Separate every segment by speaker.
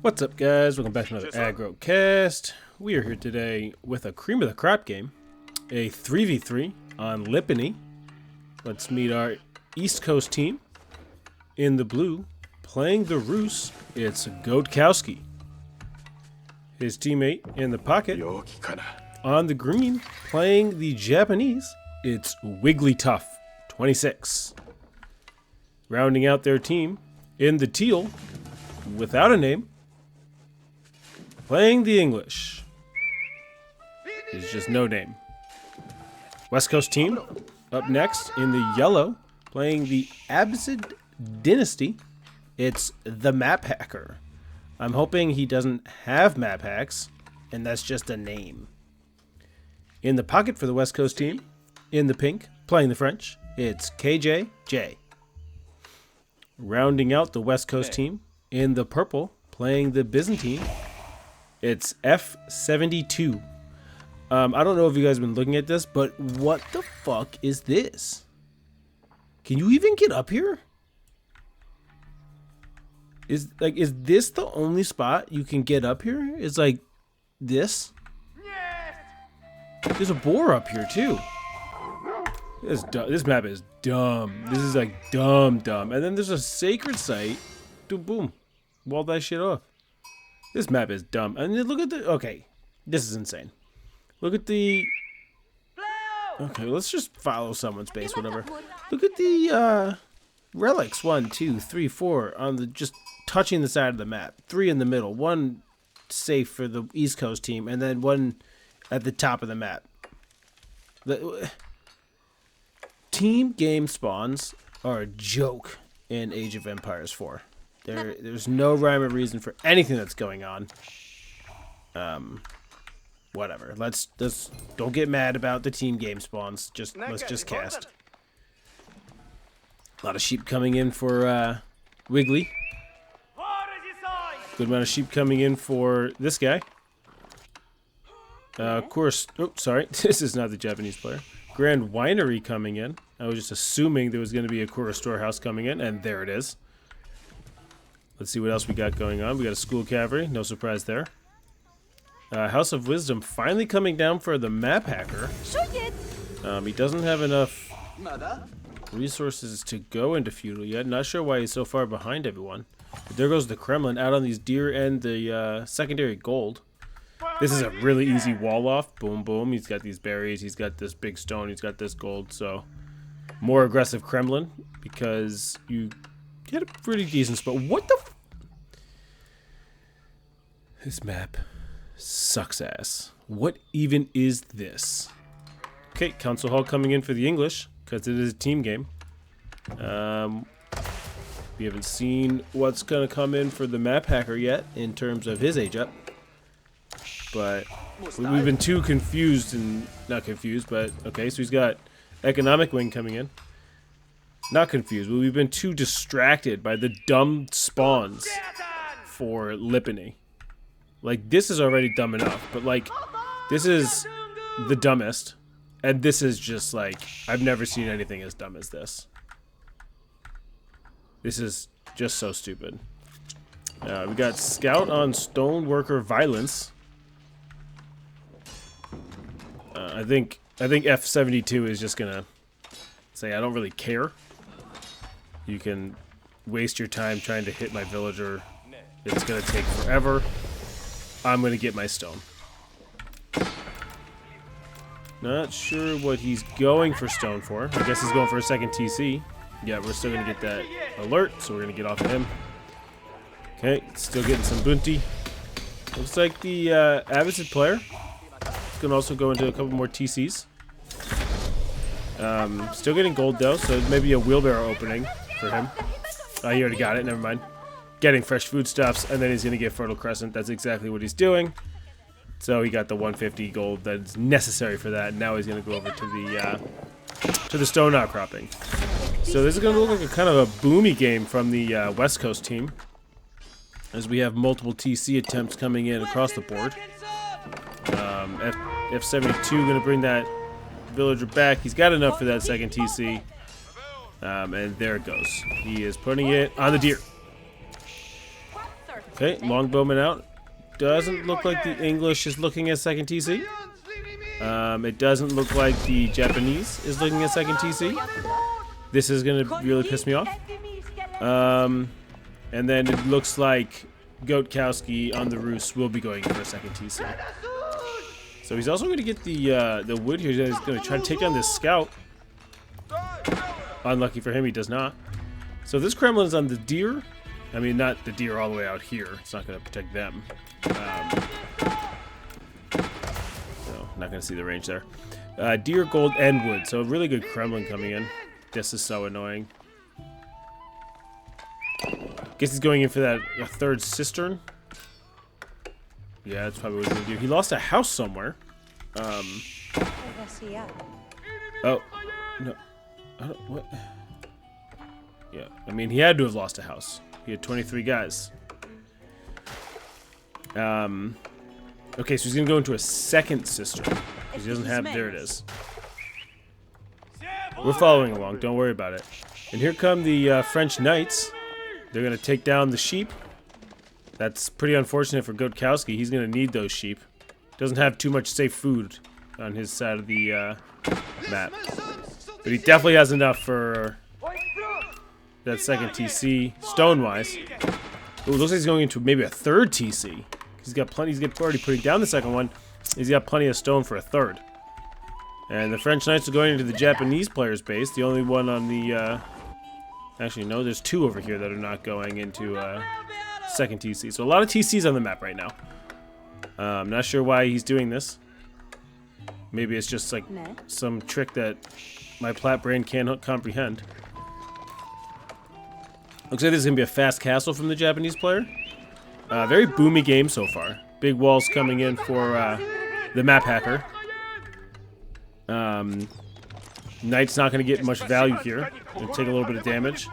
Speaker 1: What's up, guys? Welcome back to another Aggro Cast. We are here today with a cream of the crop game, a 3v3 on Lipany. Let's meet our East Coast team. In the blue, playing the Roos, it's Goatkowski. His teammate in the pocket, on the green, playing the Japanese, it's Wigglytuff, 26. Rounding out their team, in the teal, without a name, playing the English, is just no name. West Coast team, up next, in the yellow, playing the Abbasid Dynasty, it's the Map Hacker. I'm hoping he doesn't have map hacks, and that's just a name. In the pocket for the West Coast team, in the pink, playing the French, it's KJJ. Rounding out the West Coast team, in the purple, playing the Byzantine, it's F72. I don't know if you guys have been looking at this, but what the fuck is this? Can you even get up here? Is this the only spot you can get up here? It's like this? There's a boar up here too. This map is dumb. This is like dumb. And then there's a sacred site. Boom. Wall that shit off. This map is dumb. And then look at the... Okay. This is insane. Look at the... Okay, let's just follow someone's base, whatever. Look at the relics. 1, 2, 3, 4 on the... Just touching the side of the map. 3 in the middle. 1 safe for the East Coast team. And then 1 at the top of the map. Team game spawns are a joke in Age of Empires 4. There's no rhyme or reason for anything that's going on. Whatever. Let's don't get mad about the team game spawns. Let's just cast. A lot of sheep coming in for Wiggly. Good amount of sheep coming in for this guy. Of course. Oh, sorry. This is not the Japanese player. Grand Winery coming in. I was just assuming there was going to be a Kura Storehouse coming in, and there it is. Let's see what else we got going on. We got a School Cavalry. No surprise there. House of Wisdom finally coming down for the Map Hacker. He doesn't have enough resources to go into Feudal yet. Not sure why he's so far behind everyone. But there goes the Kremlin out on these deer and the secondary gold. This is a really easy wall off. Boom, boom. He's got these berries. He's got this big stone. He's got this gold. So more aggressive Kremlin because you get a pretty decent spot. What the This map sucks ass. What even is this? Okay, Council Hall coming in for the English because it is a team game. We haven't seen what's going to come in for the Map Hacker yet in terms of his age up. But we've been too confused and not confused, but okay, so he's got Economic Wing coming in. Not confused, but we've been too distracted by the dumb spawns for Lipany. Like, this is already dumb enough, but like, this is the dumbest, and this is just like, I've never seen anything as dumb as this. This is just so stupid. We got Scout on Stoneworker Violence. I think F72 is just gonna say I don't really care. You can waste your time trying to hit my villager. It's gonna take forever. I'm gonna get my stone. Not sure what he's going for stone for. I guess he's going for a second TC. Yeah, we're still gonna get that alert, so we're gonna get off of him. Okay, still getting some bounty. Looks like the Abbasid player can also go into a couple more TCs. Still getting gold though, so maybe a wheelbarrow opening for him. He already got it, never mind. Getting fresh foodstuffs, and then he's gonna get Fertile Crescent. That's exactly what he's doing. So he got the 150 gold that's necessary for that. And now he's gonna go over to the stone outcropping. So this is gonna look like a kind of a boomy game from the West Coast team, as we have multiple TC attempts coming in across the board. F72 gonna bring that villager back. He's got enough for that second TC. And there it goes. He is putting it on the deer. Okay, longbowman out. Doesn't look like the English is looking at second TC. It doesn't look like the Japanese is looking at second TC. This is going to really piss me off. And then it looks like Goatkowski on the Roost will be going for a second TC. So he's also going to get the wood here. He's going to try to take down this scout. Unlucky for him, he does not. So this Kremlin's on the deer. I mean, not the deer all the way out here. It's not going to protect them. No, not going to see the range there. Deer, gold, and wood. So a really good Kremlin coming in. This is so annoying. Guess he's going in for that third cistern. Yeah, that's probably what he's going to do. He lost a house somewhere. Oh, no. What? Yeah, I mean, he had to have lost a house. He had 23 guys. Okay, so he's going to go into a second cistern. Because he doesn't have... There it is. We're following along. Don't worry about it. And here come the French knights. They're going to take down the sheep. That's pretty unfortunate for Goatkowski. He's going to need those sheep. Doesn't have too much safe food on his side of the map. But he definitely has enough for that second TC, stone-wise. Ooh, looks like he's going into maybe a third TC. He's got plenty. He's already putting down the second one. He's got plenty of stone for a third. And the French Knights are going into the Japanese player's base. The only one on the... Actually, no, there's two over here that are not going into second TC. So a lot of TCs on the map right now. I'm not sure why he's doing this. Maybe it's just like some trick that my plat brain can't comprehend. Looks like this is going to be a fast castle from the Japanese player. Very boomy game so far. Big walls coming in for the map hacker. Knight's not going to get much value here. Going to take a little bit of damage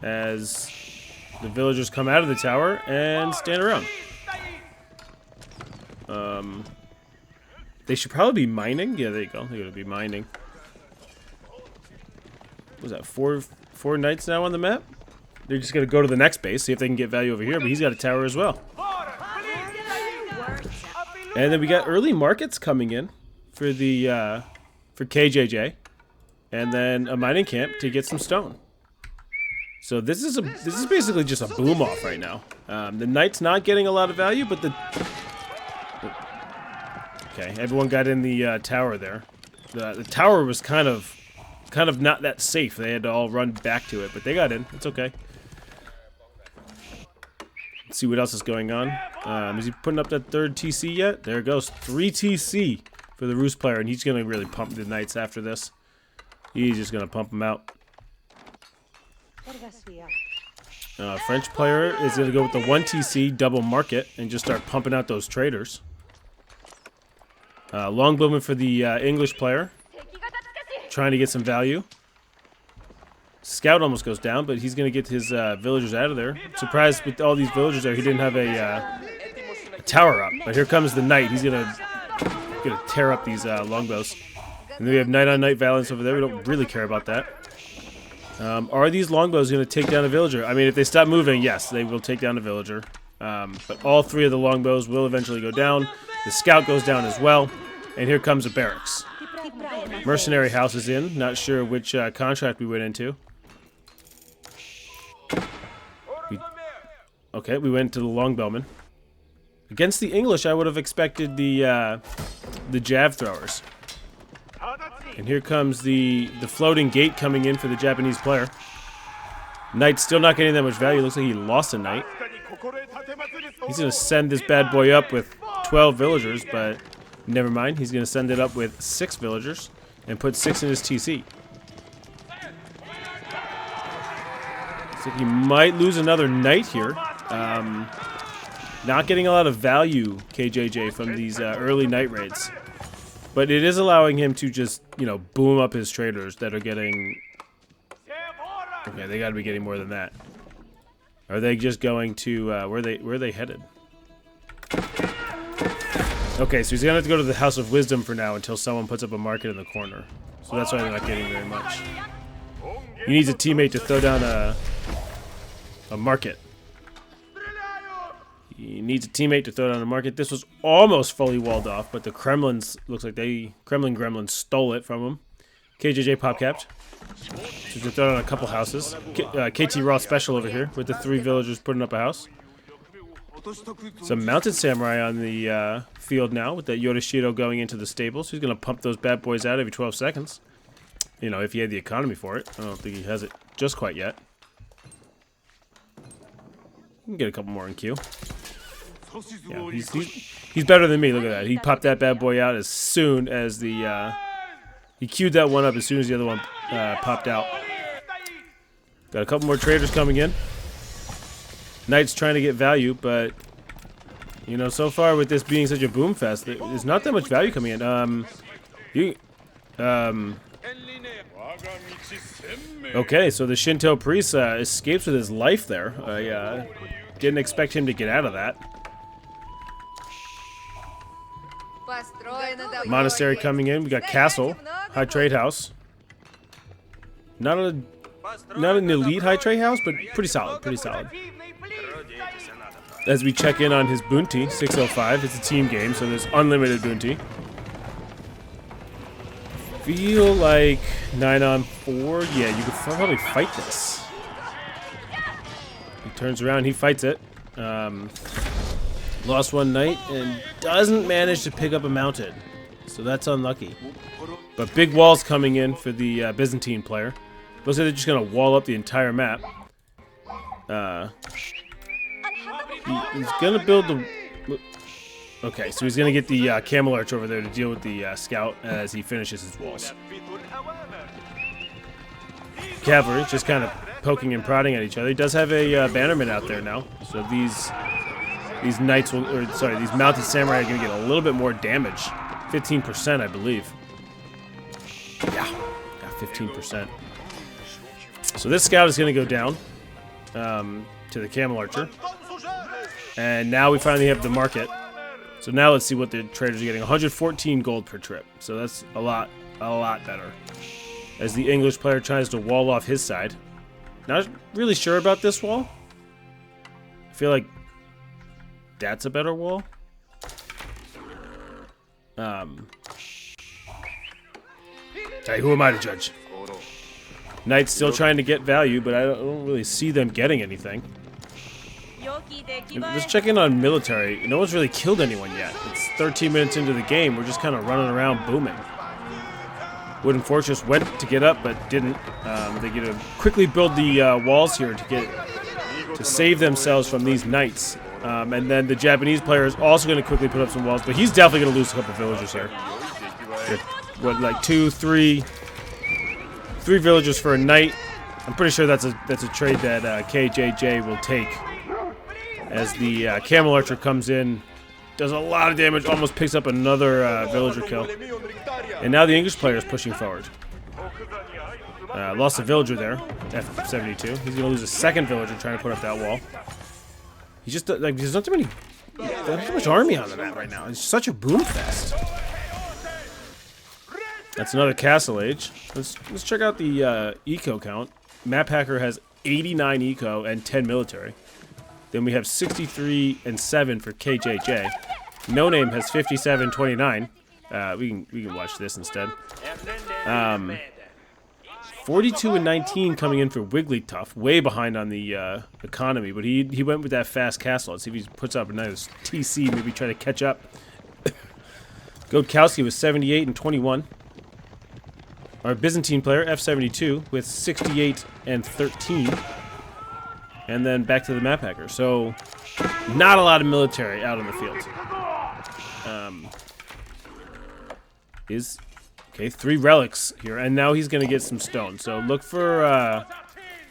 Speaker 1: as the villagers come out of the tower and stand around. They should probably be mining. Yeah, there you go. They're going to be mining. What was that? Four knights now on the map? They're just going to go to the next base, see if they can get value over here, but he's got a tower as well. And then we got early markets coming in for the for KJJ, and then a mining camp to get some stone. So this is basically just a boom off right now. The knight's not getting a lot of value, but okay, everyone got in the tower there. The tower was kind of not that safe. They had to all run back to it, but they got in. It's okay. Let's see what else is going on. Is he putting up that third TC yet? There it goes. 3 TC for the Roost player, and he's going to really pump the knights after this. He's just going to pump them out. French player is going to go with the 1 TC double market and just start pumping out those traders. Longbowman for the English player. Trying to get some value. Scout almost goes down, but he's going to get his villagers out of there. Surprised with all these villagers there, he didn't have a tower up. But here comes the knight. He's going to tear up these longbows. And then we have knight-on-knight valence over there. We don't really care about that. Are these longbows going to take down a villager? I mean, if they stop moving, yes, they will take down a villager. But all 3 of the longbows will eventually go down. The scout goes down as well. And here comes a barracks. Mercenary house is in. Not sure which contract we went into. Okay, we went to the longbowmen. Against the English, I would have expected the jav throwers. And here comes the floating gate coming in for the Japanese player. Knight's still not getting that much value. Looks like he lost a knight. He's going to send this bad boy up with 12 villagers, but never mind. He's going to send it up with 6 villagers and put 6 in his TC. So he might lose another knight here. Not getting a lot of value, KJJ, from these early knight raids. But it is allowing him to just, you know, boom up his traders that are getting... Okay, they gotta be getting more than that. Are they just going to, where are they headed? Okay, so he's gonna have to go to the House of Wisdom for now until someone puts up a market in the corner. So that's why they're not getting very much. He needs a teammate to throw down a market. He needs a teammate to throw it on the market. This was almost fully walled off, but the Kremlins, looks like Kremlin Gremlins stole it from him. KJJ pop capped. So he's gonna throw it on a couple houses. KT Raw special over here with the 3 villagers putting up a house. Some mounted samurai on the field now with that Yorishiro going into the stables. He's gonna pump those bad boys out every 12 seconds. You know, if he had the economy for it. I don't think he has it just quite yet. We can get a couple more in queue. Yeah, he's better than me. Look at that. He popped that bad boy out as soon as the he queued that one up as soon as the other one popped out. Got a couple more traders coming in. Knight's trying to get value, but you know, so far with this being such a boom fest, there's not that much value coming in. Okay, so the Shinto priest escapes with his life there. I didn't expect him to get out of that. Monastery coming in. We got castle, high trade house. Not an elite high trade house, but pretty solid, pretty solid. As we check in on his bounty, 605. It's a team game, so there's unlimited bounty. Feel like 9 on 4. Yeah, you could probably fight this. He turns around, he fights it. Lost one knight and doesn't manage to pick up a mounted, so that's unlucky. But big walls coming in for the Byzantine player. Looks like they're just gonna wall up the entire map. He's gonna build the. Okay, so he's gonna get the camel arch over there to deal with the scout as he finishes his walls. Cavalry just kind of poking and prodding at each other. He does have a bannerman out there now, so these knights will, or sorry, these mounted samurai are gonna get a little bit more damage. 15%, I believe. Yeah, 15%. So this scout is gonna go down to the camel archer, and now we finally have the market. So now let's see what the traders are getting. 114 gold per trip. So that's a lot better. As the English player tries to wall off his side. Not really sure about this wall. I feel like that's a better wall. Hey, who am I to judge? Knight's still trying to get value, but I don't really see them getting anything. Let's check in on military. No one's really killed anyone yet. It's 13 minutes into the game. We're just kind of running around booming. Wooden Fortress went to get up, but didn't. They get to quickly build the walls here to save themselves from these knights. And then the Japanese player is also going to quickly put up some walls, but he's definitely going to lose a couple villagers here. What, like 3 villagers for a knight? I'm pretty sure that's a trade that KJJ will take. As the camel archer comes in, does a lot of damage, almost picks up another villager kill. And now the English player is pushing forward. Lost a villager there, F72. He's going to lose a second villager trying to put up that wall. He just, like, there's not too much army on the map right now. It's such a boom fest. That's another castle age. Let's check out the eco count. Map Hacker has 89 eco and 10 military. Then we have 63 and 7 for KJJ. No Name has 57, 29. We can watch this instead. 42 and 19 coming in for Wigglytuff, way behind on the economy, but he went with that fast castle. Let's see if he puts up a nice TC, maybe try to catch up. Godkowski was 78 and 21. Our Byzantine player, F72, with 68 and 13. And then back to the map hacker. So, not a lot of military out on the field. Okay, 3 relics here, and now he's going to get some stone. So look for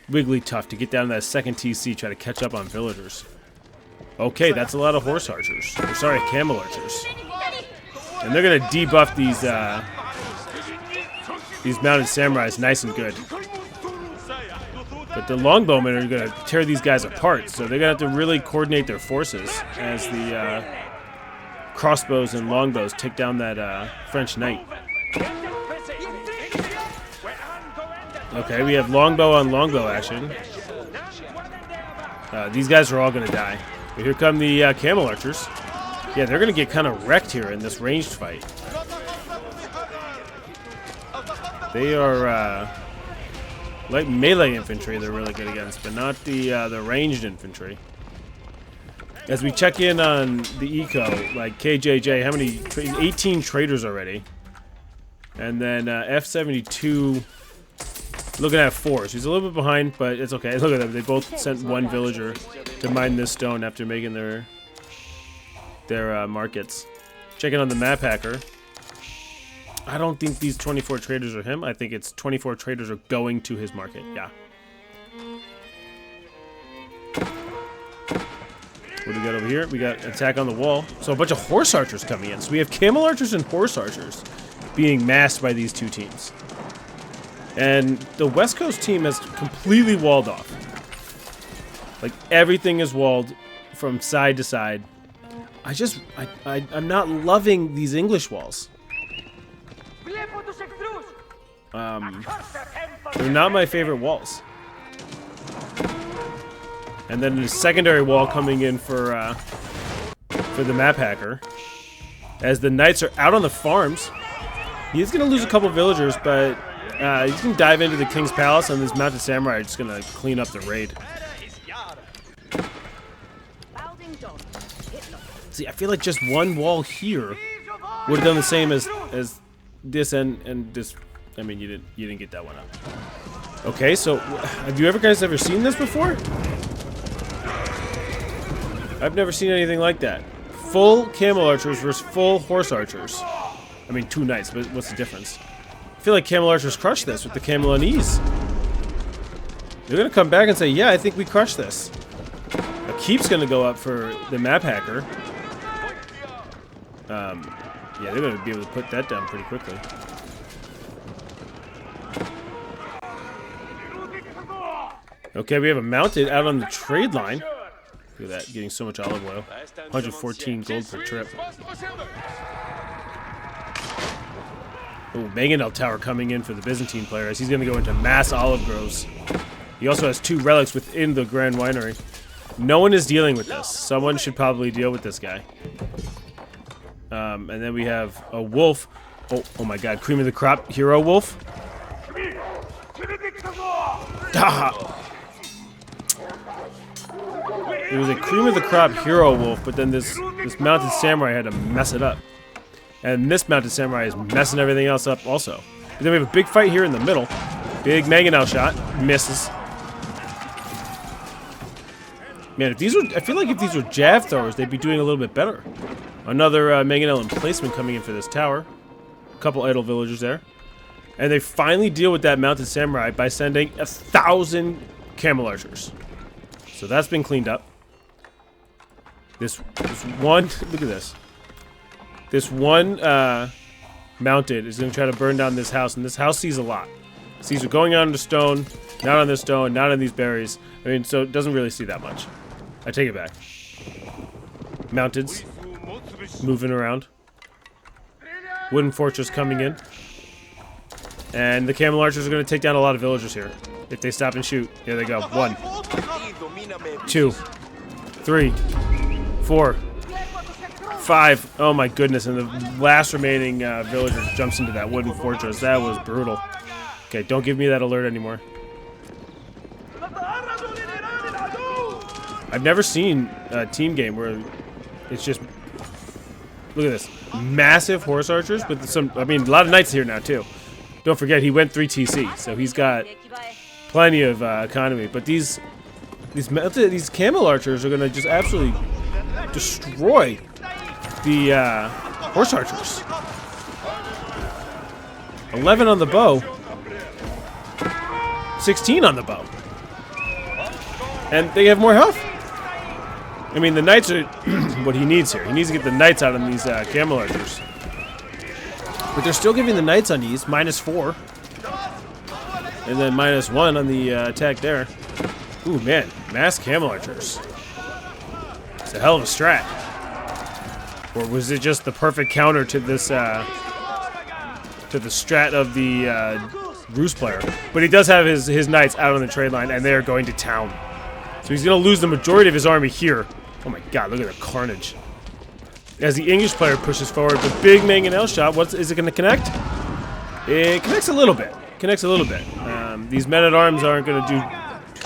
Speaker 1: Wigglytuff to get down to that second TC, try to catch up on villagers. Okay, that's a lot of horse archers. Or, sorry, camel archers. And they're going to debuff these mounted samurais nice and good. But the longbowmen are going to tear these guys apart, so they're going to have to really coordinate their forces as the crossbows and longbows take down that French knight. Okay, we have longbow on longbow action. These guys are all going to die. Here come the camel archers. Yeah, they're going to get kind of wrecked here in this ranged fight. They are like melee infantry they're really good against, but not the ranged infantry. As we check in on the eco, like KJJ, how many? 18 traders already. And then F72 looking at 4. So he's a little bit behind, but it's okay. Look at them. They both sent one villager to mine this stone after making their markets. Checking on the map hacker. I don't think these 24 traders are him. I think it's 24 traders are going to his market. Yeah. What do we got over here? We got attack on the wall. So a bunch of horse archers coming in. So we have camel archers and horse archers being massed by these two teams. And the West Coast team has completely walled off. Like everything is walled from side to side. I'm not loving these English walls. They're not my favorite walls. And then the secondary wall coming in for the map hacker. As the knights are out on the farms, he's going to lose a couple villagers, but he's going to dive into the king's palace, and this mounted samurai is just going to clean up the raid. See, I feel like just one wall here would have done the same as this and this. I mean, you didn't get that one up. Okay, so have you guys ever seen this before? I've never seen anything like that. Full camel archers versus full horse archers. I mean, 2 knights, but what's the difference? I feel like camel archers crushed this with the camel on ease. They're gonna come back and say, yeah, I think we crushed this. A keep's gonna go up for the map hacker. Yeah, they're gonna be able to put that down pretty quickly. Okay, we have a mounted out on the trade line. Look at that, getting so much olive oil. 114 gold per trip. Oh, Mangonel Tower coming in for the Byzantine player as he's going to go into mass olive groves. He also has 2 relics within the Grand Winery. No one is dealing with this. Someone should probably deal with this guy. And then we have a wolf. Oh my god, cream of the crop hero wolf. Ah! It was a cream of the crop hero wolf, but then this mounted samurai had to mess it up. And this mounted samurai is messing everything else up also. And then we have a big fight here in the middle. Big Mangonel shot. Misses. Man, if these were, I feel like if these were jav throwers, they'd be doing a little bit better. Another Mangonel emplacement coming in for this tower. A couple idle villagers there. And they finally deal with that mounted samurai by sending 1,000 camel archers. So that's been cleaned up. This one, look at this. This one mounted is going to try to burn down this house, and this house sees a lot. Sees it going on the stone, not on the stone, not on these berries. I mean, so it doesn't really see that much. I take it back. Mounteds moving around. Wooden fortress coming in. And the camel archers are going to take down a lot of villagers here. If they stop and shoot. There they go. 1, 2, 3, 4, 5. Oh my goodness. And the last remaining villager jumps into that wooden fortress. That was brutal. Okay, don't give me that alert anymore. I've never seen a team game where it's just... Look at this. Massive horse archers with some... I mean, a lot of knights here now, too. Don't forget, he went 3 TC, so he's got plenty of economy. But these camel archers are going to just absolutely destroy the horse archers. 11 on the bow. 16 on the bow. And they have more health. I mean, the knights are what he needs here. He needs to get the knights out on these camel archers. But they're still giving the knights on these -4. And then -1 on the attack there. Ooh, man. Mass camel archers. It's a hell of a strat. Or was it just the perfect counter to this, to the strat of the Roost player? But he does have his knights out on the trade line, and they are going to town. So he's going to lose the majority of his army here. Oh my god, look at the carnage. As the English player pushes forward, the big mangonel shot, is it going to connect? It connects a little bit. These men-at-arms aren't going to do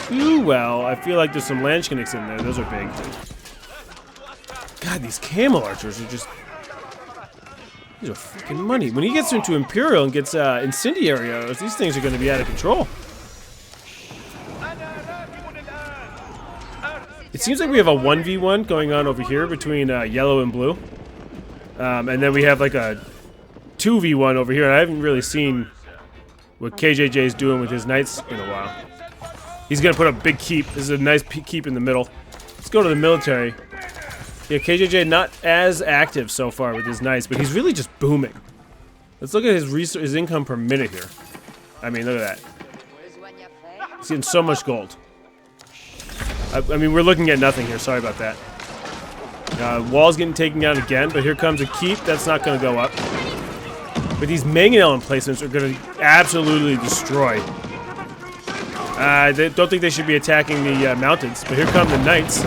Speaker 1: too well. I feel like there's some Landsknechts in there. Those are big. God, these camel archers are just... These are freaking money. When he gets into Imperial and gets incendiary arrows, these things are going to be out of control. It seems like we have a 1v1 going on over here between yellow and blue. And then we have like a 2v1 over here. And I haven't really seen what KJJ is doing with his knights in a while. He's going to put up a big keep. This is a nice keep in the middle. Let's go to the military. Yeah, KJJ not as active so far with his knights, but he's really just booming. Let's look at his income per minute here. I mean, look at that. He's getting so much gold. I mean, we're looking at nothing here. Sorry about that. Wall's getting taken down again, but here comes a keep. That's not going to go up. But these mangonel emplacements are going to absolutely destroy. I don't think they should be attacking the mountains, but here come the knights.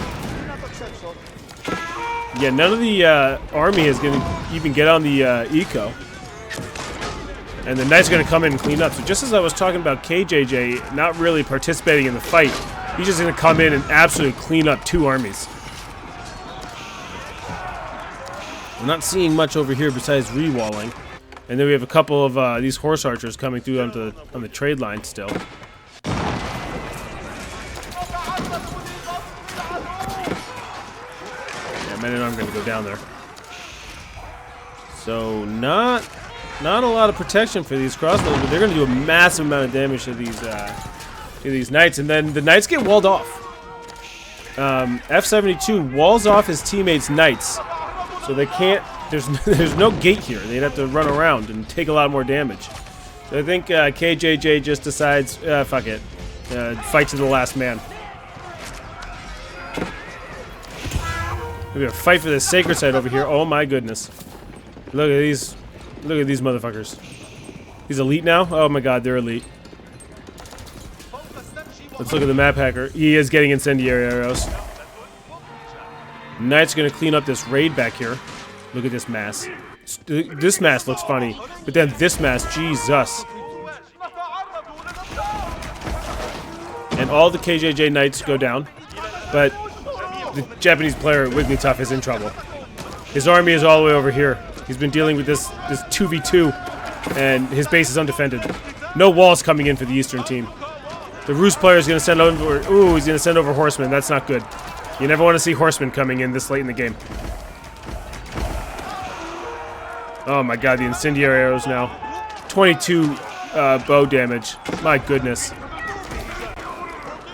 Speaker 1: Yeah, none of the army is going to even get on the eco. And the knights are going to come in and clean up. So just as I was talking about KJJ not really participating in the fight, he's just going to come in and absolutely clean up two armies. I'm not seeing much over here besides rewalling. And then we have a couple of these horse archers coming through on the trade line still. Yeah, men and I'm going to go down there. So not a lot of protection for these crossbows, but they're going to do a massive amount of damage to these knights, and then the knights get walled off. F-72 walls off his teammates' knights, so they can't. There's no gate here. They'd have to run around and take a lot more damage. So I think KJJ just decides, fuck it, fight to the last man. We're gonna fight for the sacred site over here. Oh my goodness! Look at these motherfuckers. He's elite now. Oh my god, they're elite. Let's look at the map hacker. He is getting incendiary arrows. Knight's gonna clean up this raid back here. Look at this mass. This mass looks funny, but then this mass, Jesus. And all the KJJ knights go down, but the Japanese player Wigglytuff is in trouble. His army is all the way over here. He's been dealing with this 2v2, and his base is undefended. No walls coming in for the Eastern team. The Rus player is going to send over. Ooh, he's going to send over horsemen. That's not good. You never want to see horsemen coming in this late in the game. Oh my god, the incendiary arrows now. 22 bow damage. My goodness.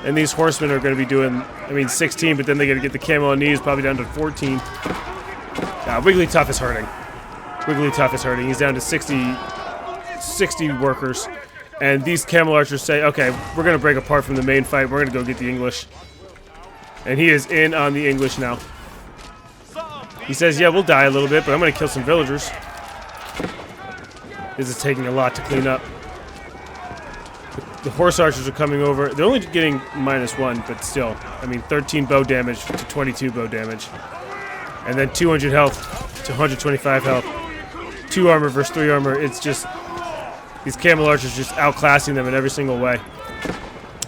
Speaker 1: And these horsemen are going to be doing, I mean, 16, but then they're going to get the camo on knees, probably down to 14. Wigglytuff is hurting. Wigglytuff is hurting. He's down to 60 workers. And these camel archers say, okay, we're going to break apart from the main fight. We're going to go get the English. And he is in on the English now. He says, yeah, we'll die a little bit, but I'm going to kill some villagers. This is taking a lot to clean up. The horse archers are coming over. They're only getting -1, but still. I mean, 13 bow damage to 22 bow damage. And then 200 health to 125 health. 2 armor versus 3 armor. It's just... These camel archers just outclassing them in every single way.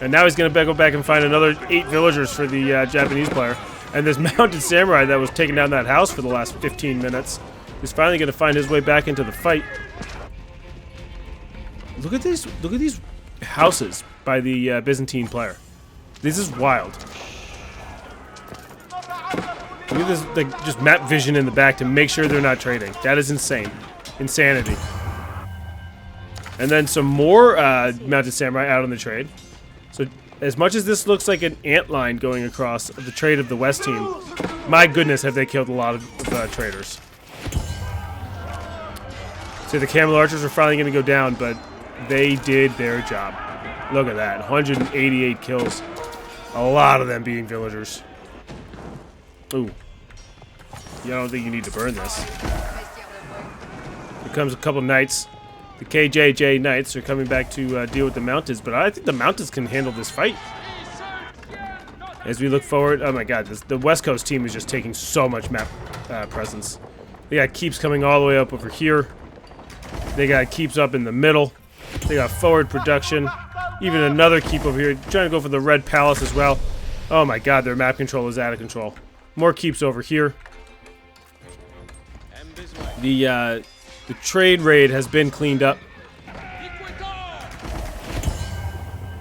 Speaker 1: And now he's going to go back and find another 8 villagers for the Japanese player. And this mounted samurai that was taking down that house for the last 15 minutes is finally going to find his way back into the fight. Look at these houses by the Byzantine player. This is wild. Look at this, like, just map vision in the back to make sure they're not trading. That is insane. Insanity. And then some more mounted samurai out on the trade. So as much as this looks like an ant line going across the trade of the West team, my goodness, have they killed a lot of traders. So the camel archers are finally going to go down, but they did their job. Look at that, 188 kills. A lot of them being villagers. Ooh. Yeah, I don't think you need to burn this. Here comes a couple knights. The KJJ knights are coming back to deal with the mountains, but I think the mountains can handle this fight. As we look forward, oh my god, the West Coast team is just taking so much map presence. They got keeps coming all the way up over here. They got keeps up in the middle. They got forward production. Even another keep over here. Trying to go for the Red Palace as well. Oh my god, their map control is out of control. More keeps over here. The trade raid has been cleaned up.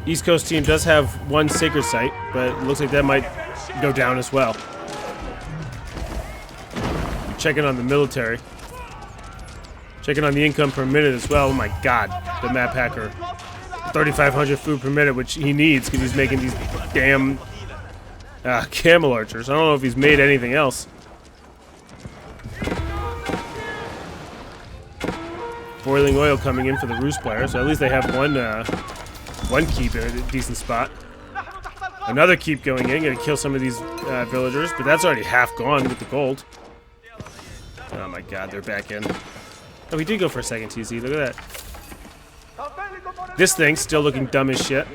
Speaker 1: East Coast team does have one sacred site, but it looks like that might go down as well. Checking on the military. Checking on the income per minute as well. Oh my god, the map hacker. 3,500 food per minute, which he needs because he's making these damn camel archers. I don't know if he's made anything else. Boiling oil coming in for the Roost player, so at least they have one keep in a decent spot. Another keep going in, gonna kill some of these villagers, but that's already half gone with the gold. Oh my god, they're back in. Oh, we did go for a second TZ, look at that. This thing's still looking dumb as shit.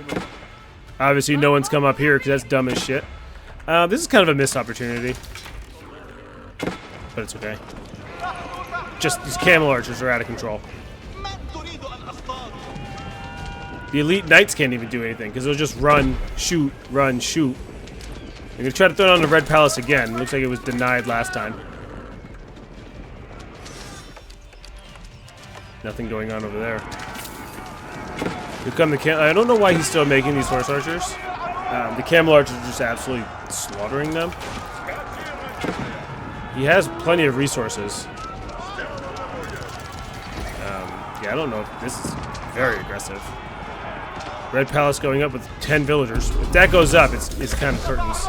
Speaker 1: Obviously no one's come up here because that's dumb as shit. This is kind of a missed opportunity. But it's okay. Just these camel archers are out of control. The elite knights can't even do anything because they'll just run, shoot, run, shoot. They're gonna try to throw it on the Red Palace again. Looks like it was denied last time. Nothing going on over there. Here come the I don't know why he's still making these horse archers. The camel archers are just absolutely slaughtering them. He has plenty of resources. Yeah, I don't know if this is very aggressive. Red Palace going up with 10 villagers. If that goes up, it's kind of curtains.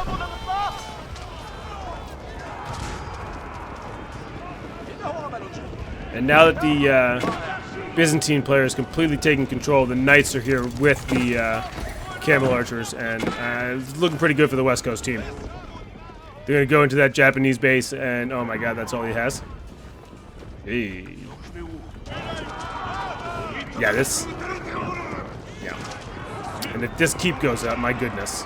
Speaker 1: And now that the Byzantine player is completely taking control, the knights are here with the camel archers, and it's looking pretty good for the West Coast team. They're going to go into that Japanese base, and oh my god, that's all he has. Hey. Yeah, this... And if this keep goes up, my goodness.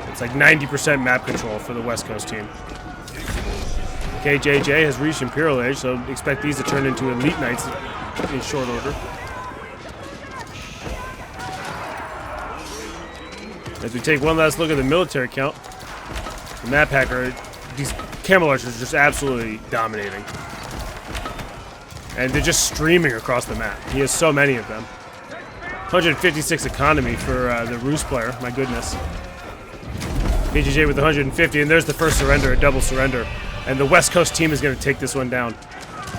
Speaker 1: It's like 90% map control for the West Coast team. KJJ has reached Imperial Age, so expect these to turn into Elite Knights in short order. As we take one last look at the military count, the map hacker, these camel archers are just absolutely dominating. And they're just streaming across the map. He has so many of them. 156 economy for the Roost player, my goodness. KJJ with 150, and there's the first surrender, a double surrender. And the West Coast team is going to take this one down.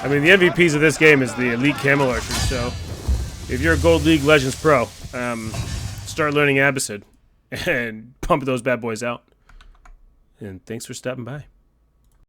Speaker 1: I mean, the MVPs of this game is the Elite Camel Archers, so if you're a Gold League Legends Pro, start learning Abbasid and pump those bad boys out. And thanks for stopping by.